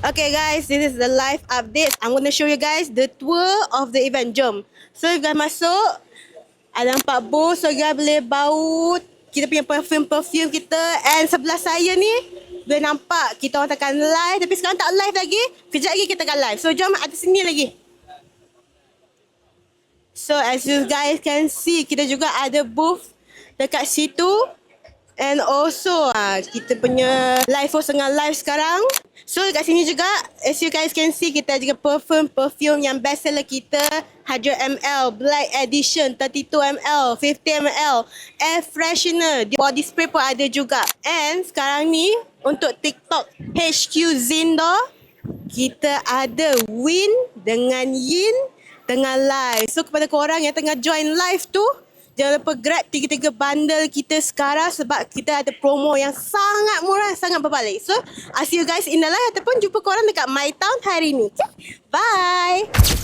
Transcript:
Okay guys, this is the live update. I'm gonna show you guys the tour of the event. Jom. So you guys masuk, ada nampak booth, so you guys boleh bau kita punya perfume kita. And sebelah saya ni boleh nampak kita orang akan live, tapi sekarang tak live lagi. Kejap lagi kita akan live. So jom ada sini lagi. So as you guys can see, kita juga ada booth dekat situ. And also kita punya live host tengah live sekarang. So kat sini juga, as you guys can see, kita juga perfume yang best seller kita, 100ml, Black Edition, 32ml, 50ml, air freshener, body spray pun ada juga. And sekarang ni untuk TikTok HQ Zindor, kita ada Win dengan Yin tengah live. So kepada korang yang tengah join live tu, jangan lupa grab 3 bundle kita sekarang sebab kita ada promo yang sangat murah, sangat berbalik. So, I'll see you guys in the live ataupun jumpa korang dekat My Town hari ni. Okay? Bye!